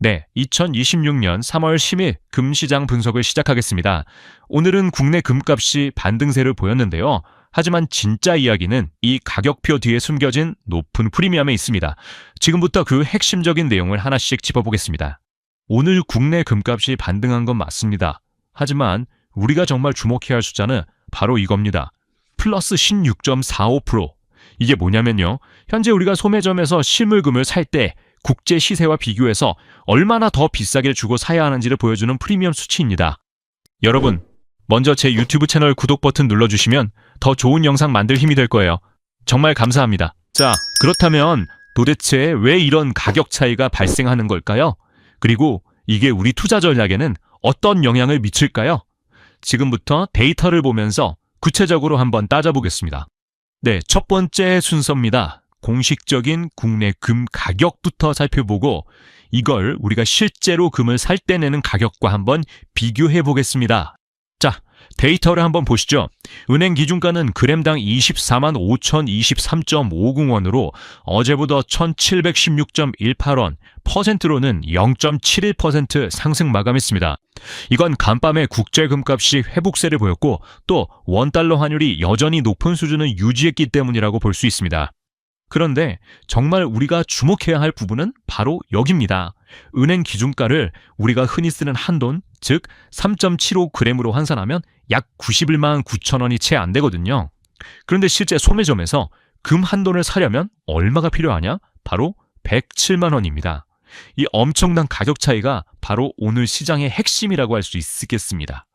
네, 2026년 3월 10일 금시장 분석을 시작하겠습니다. 오늘은 국내 금값이 반등세를 보였는데요. 하지만 진짜 이야기는 이 가격표 뒤에 숨겨진 높은 프리미엄에 있습니다. 지금부터 그 핵심적인 내용을 하나씩 짚어보겠습니다. 오늘 국내 금값이 반등한 건 맞습니다. 하지만 우리가 정말 주목해야 할 숫자는 바로 이겁니다. 플러스 16.45%. 이게 뭐냐면요. 현재 우리가 소매점에서 실물금을 살 때 국제 시세와 비교해서 얼마나 더 비싸게 주고 사야 하는지를 보여주는 프리미엄 수치입니다. 여러분, 먼저 제 유튜브 채널 구독 버튼 눌러주시면 더 좋은 영상 만들 힘이 될 거예요. 정말 감사합니다. 자, 그렇다면 도대체 왜 이런 가격 차이가 발생하는 걸까요? 그리고 이게 우리 투자 전략에는 어떤 영향을 미칠까요? 지금부터 데이터를 보면서 구체적으로 한번 따져보겠습니다. 네, 첫 번째 순서입니다. 공식적인 국내 금 가격부터 살펴보고 이걸 우리가 실제로 금을 살 때 내는 가격과 한번 비교해 보겠습니다. 자, 데이터를 한번 보시죠. 은행 기준가는 그램당 24만 5,023.50원으로 어제보다 1,716.18원, 퍼센트로는 0.71% 상승 마감했습니다. 이건 간밤에 국제 금값이 회복세를 보였고 또 원달러 환율이 여전히 높은 수준을 유지했기 때문이라고 볼 수 있습니다. 그런데 정말 우리가 주목해야 할 부분은 바로 여기입니다. 은행 기준가를 우리가 흔히 쓰는 한돈, 즉 3.75g으로 환산하면 약 91만 9천 원이 채 안 되거든요. 그런데 실제 소매점에서 금 한돈을 사려면 얼마가 필요하냐? 바로 107만 원입니다. 이 엄청난 가격 차이가 바로 오늘 시장의 핵심이라고 할 수 있겠습니다.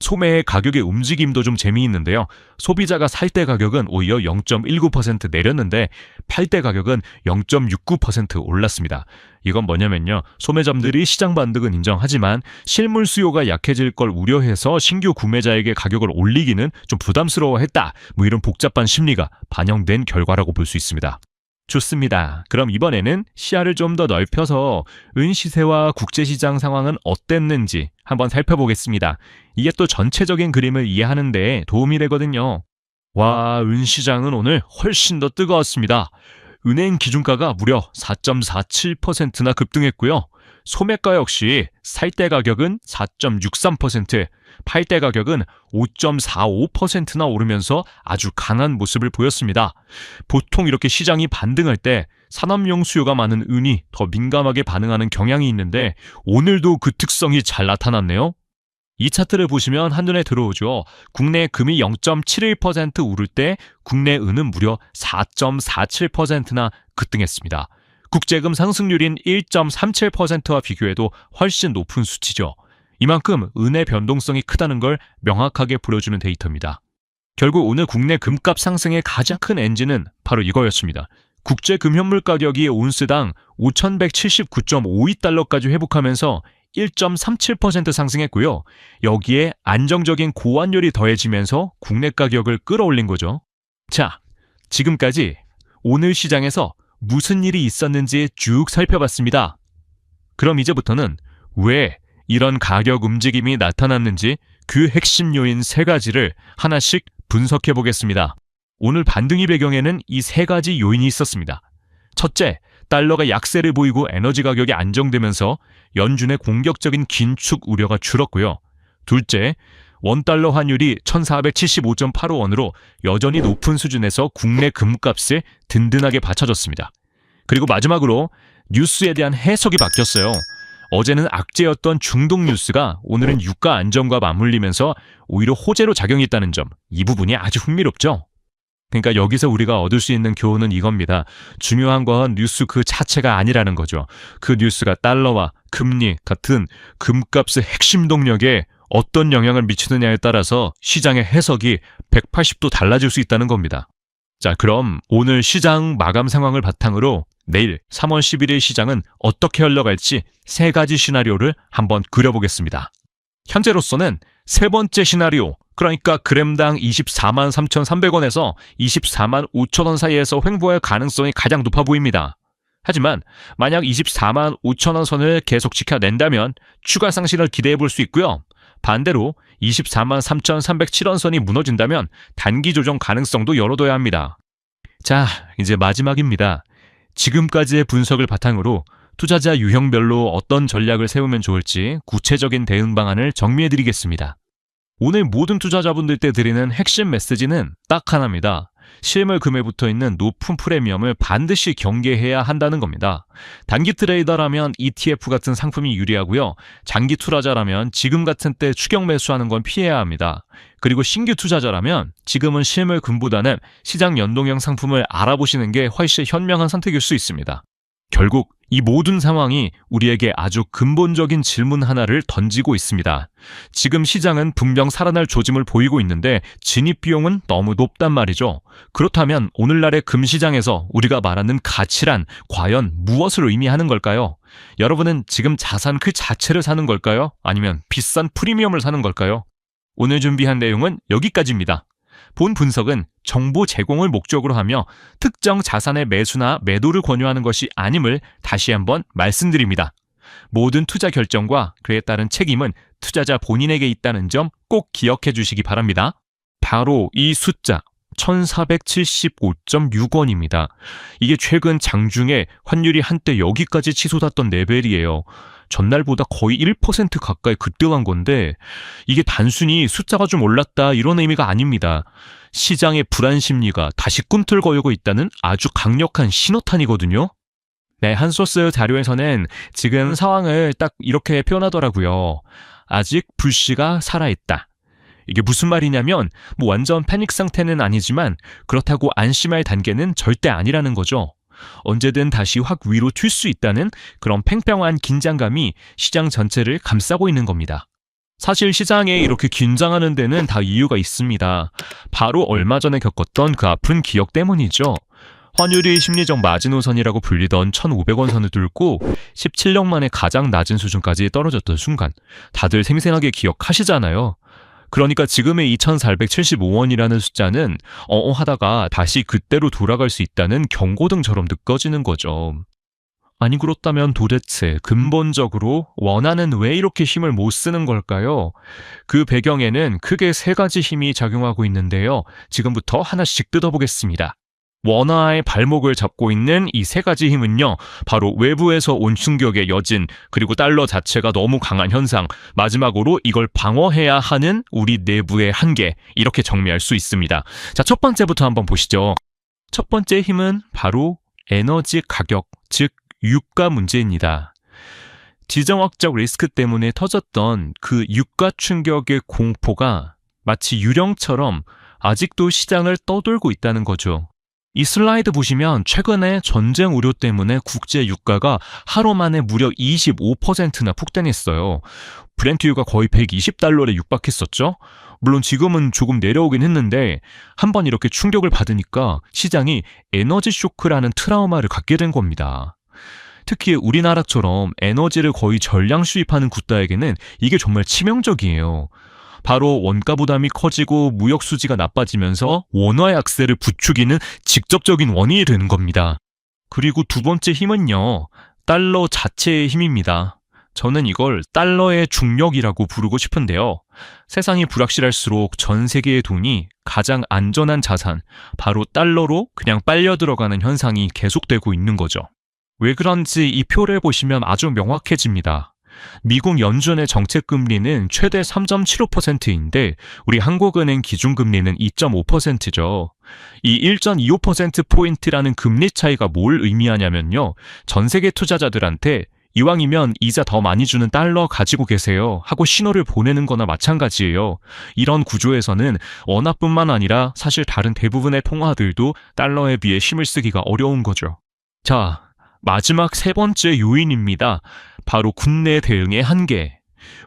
소매의 가격의 움직임도 좀 재미있는데요. 소비자가 살 때 가격은 오히려 0.19% 내렸는데 팔 때 가격은 0.69% 올랐습니다. 이건 뭐냐면요. 소매점들이 시장 반등은 인정하지만 실물 수요가 약해질 걸 우려해서 신규 구매자에게 가격을 올리기는 좀 부담스러워했다. 이런 복잡한 심리가 반영된 결과라고 볼 수 있습니다. 좋습니다. 그럼 이번에는 시야를 좀 더 넓혀서 은시세와 국제시장 상황은 어땠는지 한번 살펴보겠습니다. 이게 또 전체적인 그림을 이해하는 데 도움이 되거든요. 와, 은시장은 오늘 훨씬 더 뜨거웠습니다. 은행 기준가가 무려 4.47%나 급등했고요. 소매가 역시 살 때 가격은 4.63%, 팔 때 가격은 5.45%나 오르면서 아주 강한 모습을 보였습니다. 보통 이렇게 시장이 반등할 때 산업용 수요가 많은 은이 더 민감하게 반응하는 경향이 있는데 오늘도 그 특성이 잘 나타났네요. 이 차트를 보시면 한눈에 들어오죠. 국내 금이 0.71% 오를 때 국내 은은 무려 4.47%나 급등했습니다. 국제금 상승률인 1.37%와 비교해도 훨씬 높은 수치죠. 이만큼 은의 변동성이 크다는 걸 명확하게 보여주는 데이터입니다. 결국 오늘 국내 금값 상승의 가장 큰 엔진은 바로 이거였습니다. 국제 금현물 가격이 온스당 5,179.52달러까지 회복하면서 1.37% 상승했고요. 여기에 안정적인 고환율이 더해지면서 국내 가격을 끌어올린 거죠. 자, 지금까지 오늘 시장에서 무슨 일이 있었는지 쭉 살펴봤습니다. 그럼 이제부터는 왜 이런 가격 움직임이 나타났는지 그 핵심 요인 세 가지를 하나씩 분석해 보겠습니다. 오늘 반등의 배경에는 이 세 가지 요인이 있었습니다. 첫째, 달러가 약세를 보이고 에너지 가격이 안정되면서 연준의 공격적인 긴축 우려가 줄었고요. 둘째, 원달러 환율이 1,475.85원으로 여전히 높은 수준에서 국내 금값을 든든하게 받쳐줬습니다. 그리고 마지막으로 뉴스에 대한 해석이 바뀌었어요. 어제는 악재였던 중동 뉴스가 오늘은 유가 안정과 맞물리면서 오히려 호재로 작용했다는 점, 이 부분이 아주 흥미롭죠? 그러니까 여기서 우리가 얻을 수 있는 교훈은 이겁니다. 중요한 건 뉴스 그 자체가 아니라는 거죠. 그 뉴스가 달러와 금리 같은 금값의 핵심 동력에 어떤 영향을 미치느냐에 따라서 시장의 해석이 180도 달라질 수 있다는 겁니다. 자, 그럼 오늘 시장 마감 상황을 바탕으로 내일 3월 11일 시장은 어떻게 흘러갈지 세 가지 시나리오를 한번 그려보겠습니다. 현재로서는 세 번째 시나리오, 그러니까 그램당 24만 3,300원에서 24만 5천원 사이에서 횡보할 가능성이 가장 높아 보입니다. 하지만 만약 24만 5천원 선을 계속 지켜낸다면 추가 상승을 기대해 볼 수 있고요. 반대로 24만 3,307원 선이 무너진다면 단기 조정 가능성도 열어둬야 합니다. 자, 이제 마지막입니다. 지금까지의 분석을 바탕으로 투자자 유형별로 어떤 전략을 세우면 좋을지 구체적인 대응 방안을 정리해드리겠습니다. 오늘 모든 투자자분들께 드리는 핵심 메시지는 딱 하나입니다. 실물 금에 붙어 있는 높은 프리미엄을 반드시 경계해야 한다는 겁니다. 단기 트레이더라면 ETF 같은 상품이 유리하고요. 장기 투자자라면 지금 같은 때 추격 매수하는 건 피해야 합니다. 그리고 신규 투자자라면 지금은 실물 금보다는 시장 연동형 상품을 알아보시는 게 훨씬 현명한 선택일 수 있습니다. 결국 이 모든 상황이 우리에게 아주 근본적인 질문 하나를 던지고 있습니다. 지금 시장은 분명 살아날 조짐을 보이고 있는데 진입 비용은 너무 높단 말이죠. 그렇다면 오늘날의 금시장에서 우리가 말하는 가치란 과연 무엇을 의미하는 걸까요? 여러분은 지금 자산 그 자체를 사는 걸까요? 아니면 비싼 프리미엄을 사는 걸까요? 오늘 준비한 내용은 여기까지입니다. 본 분석은 정보 제공을 목적으로 하며 특정 자산의 매수나 매도를 권유하는 것이 아님을 다시 한번 말씀드립니다. 모든 투자 결정과 그에 따른 책임은 투자자 본인에게 있다는 점 꼭 기억해 주시기 바랍니다. 바로 이 숫자 1475.6원입니다. 이게 최근 장중에 환율이 한때 여기까지 치솟았던 레벨이에요. 전날보다 거의 1% 가까이 급등한 건데 이게 단순히 숫자가 좀 올랐다 이런 의미가 아닙니다. 시장의 불안 심리가 다시 꿈틀거리고 있다는 아주 강력한 신호탄이거든요. 네, 한 소스 자료에서는 지금 상황을 딱 이렇게 표현하더라고요. 아직 불씨가 살아있다. 이게 무슨 말이냐면 완전 패닉 상태는 아니지만 그렇다고 안심할 단계는 절대 아니라는 거죠. 언제든 다시 확 위로 튈 수 있다는 그런 팽팽한 긴장감이 시장 전체를 감싸고 있는 겁니다. 사실 시장에 이렇게 긴장하는 데는 다 이유가 있습니다. 바로 얼마 전에 겪었던 그 아픈 기억 때문이죠. 환율이 심리적 마지노선이라고 불리던 1,500원 선을 뚫고 17년 만에 가장 낮은 수준까지 떨어졌던 순간 다들 생생하게 기억하시잖아요. 그러니까 지금의 2,475원이라는 숫자는 하다가 다시 그때로 돌아갈 수 있다는 경고등처럼 느껴지는 거죠. 아니 그렇다면 도대체 근본적으로 원화는 왜 이렇게 힘을 못 쓰는 걸까요? 그 배경에는 크게 세 가지 힘이 작용하고 있는데요. 지금부터 하나씩 뜯어보겠습니다. 원화의 발목을 잡고 있는 이 세 가지 힘은요, 바로 외부에서 온 충격의 여진, 그리고 달러 자체가 너무 강한 현상, 마지막으로 이걸 방어해야 하는 우리 내부의 한계, 이렇게 정리할 수 있습니다. 자, 첫 번째부터 한번 보시죠. 첫 번째 힘은 바로 에너지 가격, 즉 유가 문제입니다. 지정학적 리스크 때문에 터졌던 그 유가 충격의 공포가 마치 유령처럼 아직도 시장을 떠돌고 있다는 거죠. 이 슬라이드 보시면 최근에 전쟁 우려 때문에 국제 유가가 하루 만에 무려 25%나 폭등했어요. 브렌트유가 거의 120달러에 육박했었죠. 물론 지금은 조금 내려오긴 했는데 한번 이렇게 충격을 받으니까 시장이 에너지 쇼크라는 트라우마를 갖게 된 겁니다. 특히 우리나라처럼 에너지를 거의 전량 수입하는 국가에게는 이게 정말 치명적이에요. 바로 원가 부담이 커지고 무역 수지가 나빠지면서 원화의 악세를 부추기는 직접적인 원인이 되는 겁니다. 그리고 두 번째 힘은요, 달러 자체의 힘입니다. 저는 이걸 달러의 중력이라고 부르고 싶은데요. 세상이 불확실할수록 전 세계의 돈이 가장 안전한 자산, 바로 달러로 그냥 빨려 들어가는 현상이 계속되고 있는 거죠. 왜 그런지 이 표를 보시면 아주 명확해집니다. 미국 연준의 정책금리는 최대 3.75%인데 우리 한국은행 기준금리는 2.5%죠. 이 1.25%포인트라는 금리 차이가 뭘 의미하냐면요. 전 세계 투자자들한테 이왕이면 이자 더 많이 주는 달러 가지고 계세요 하고 신호를 보내는 거나 마찬가지예요. 이런 구조에서는 원화뿐만 아니라 사실 다른 대부분의 통화들도 달러에 비해 힘을 쓰기가 어려운 거죠. 자, 마지막 세 번째 요인입니다. 바로 국내 대응의 한계.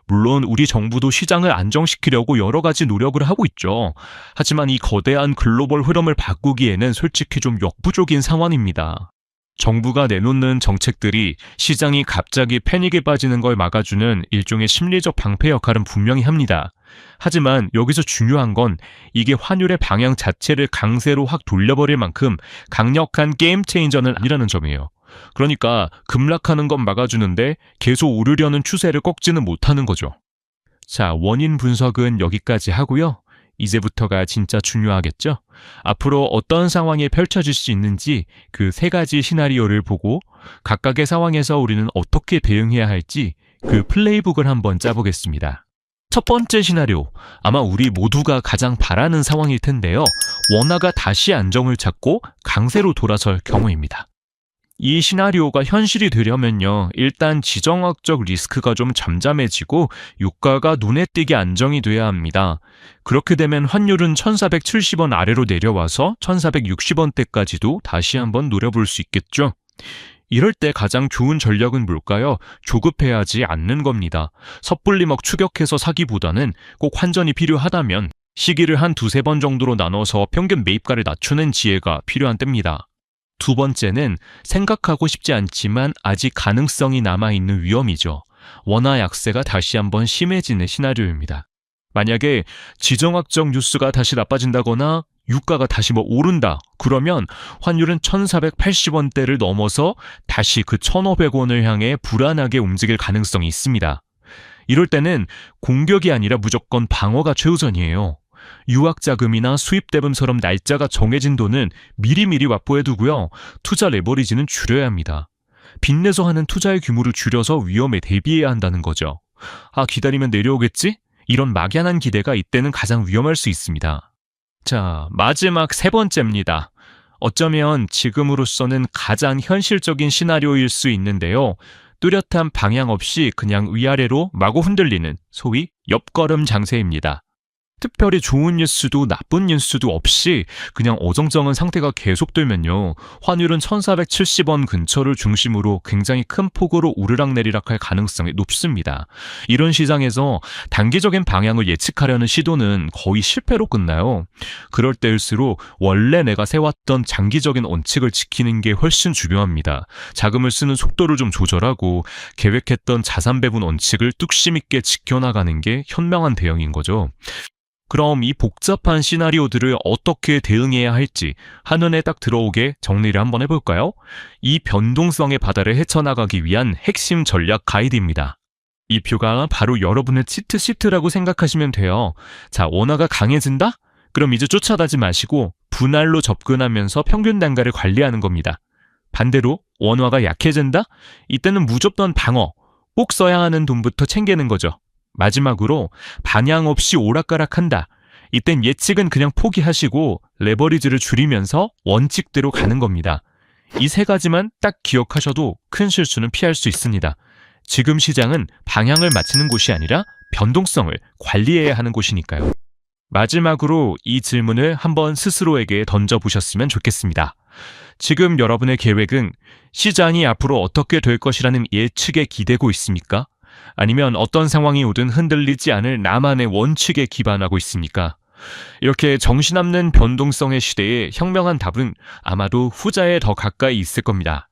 물론 우리 정부도 시장을 안정시키려고 여러 가지 노력을 하고 있죠. 하지만 이 거대한 글로벌 흐름을 바꾸기에는 솔직히 좀 역부족인 상황입니다. 정부가 내놓는 정책들이 시장이 갑자기 패닉에 빠지는 걸 막아주는 일종의 심리적 방패 역할은 분명히 합니다. 하지만 여기서 중요한 건 이게 환율의 방향 자체를 강세로 확 돌려버릴 만큼 강력한 게임 체인저는 아니라는 점이에요. 그러니까 급락하는 건 막아주는데 계속 오르려는 추세를 꺾지는 못하는 거죠. 자, 원인 분석은 여기까지 하고요. 이제부터가 진짜 중요하겠죠? 앞으로 어떤 상황이 펼쳐질 수 있는지 그 세 가지 시나리오를 보고 각각의 상황에서 우리는 어떻게 대응해야 할지 그 플레이북을 한번 짜보겠습니다. 첫 번째 시나리오, 아마 우리 모두가 가장 바라는 상황일 텐데요. 원화가 다시 안정을 찾고 강세로 돌아설 경우입니다. 이 시나리오가 현실이 되려면요, 일단 지정학적 리스크가 좀 잠잠해지고 유가가 눈에 띄게 안정이 돼야 합니다. 그렇게 되면 환율은 1470원 아래로 내려와서 1460원대까지도 다시 한번 노려볼 수 있겠죠. 이럴 때 가장 좋은 전략은 뭘까요? 조급해하지 않는 겁니다. 섣불리 막 추격해서 사기보다는 꼭 환전이 필요하다면 시기를 한 두세 번 정도로 나눠서 평균 매입가를 낮추는 지혜가 필요한 때입니다. 두 번째는 생각하고 싶지 않지만 아직 가능성이 남아있는 위험이죠. 원화 약세가 다시 한번 심해지는 시나리오입니다. 만약에 지정학적 뉴스가 다시 나빠진다거나 유가가 다시 오른다, 그러면 환율은 1480원대를 넘어서 다시 그 1500원을 향해 불안하게 움직일 가능성이 있습니다. 이럴 때는 공격이 아니라 무조건 방어가 최우선이에요. 유학자금이나 수입대금처럼 날짜가 정해진 돈은 미리미리 확보해두고요. 투자 레버리지는 줄여야 합니다. 빚내서 하는 투자의 규모를 줄여서 위험에 대비해야 한다는 거죠. 기다리면 내려오겠지? 이런 막연한 기대가 이때는 가장 위험할 수 있습니다. 자, 마지막 세 번째입니다. 어쩌면 지금으로서는 가장 현실적인 시나리오일 수 있는데요. 뚜렷한 방향 없이 그냥 위아래로 마구 흔들리는 소위 옆걸음 장세입니다. 특별히 좋은 뉴스도 나쁜 뉴스도 없이 그냥 어정쩡한 상태가 계속되면요, 환율은 1470원 근처를 중심으로 굉장히 큰 폭으로 오르락내리락할 가능성이 높습니다. 이런 시장에서 단기적인 방향을 예측하려는 시도는 거의 실패로 끝나요. 그럴 때일수록 원래 내가 세웠던 장기적인 원칙을 지키는 게 훨씬 중요합니다. 자금을 쓰는 속도를 좀 조절하고 계획했던 자산 배분 원칙을 뚝심 있게 지켜나가는 게 현명한 대응인 거죠. 그럼 이 복잡한 시나리오들을 어떻게 대응해야 할지 한눈에 딱 들어오게 정리를 한번 해볼까요? 이 변동성의 바다를 헤쳐나가기 위한 핵심 전략 가이드입니다. 이 표가 바로 여러분의 치트시트라고 생각하시면 돼요. 자, 원화가 강해진다? 그럼 이제 쫓아가지 마시고 분할로 접근하면서 평균 단가를 관리하는 겁니다. 반대로 원화가 약해진다? 이때는 무조건 방어, 꼭 써야 하는 돈부터 챙기는 거죠. 마지막으로 방향 없이 오락가락한다. 이땐 예측은 그냥 포기하시고 레버리지를 줄이면서 원칙대로 가는 겁니다. 이 세 가지만 딱 기억하셔도 큰 실수는 피할 수 있습니다. 지금 시장은 방향을 맞추는 곳이 아니라 변동성을 관리해야 하는 곳이니까요. 마지막으로 이 질문을 한번 스스로에게 던져보셨으면 좋겠습니다. 지금 여러분의 계획은 시장이 앞으로 어떻게 될 것이라는 예측에 기대고 있습니까? 아니면 어떤 상황이 오든 흔들리지 않을 나만의 원칙에 기반하고 있습니까? 이렇게 정신없는 변동성의 시대에 현명한 답은 아마도 후자에 더 가까이 있을 겁니다.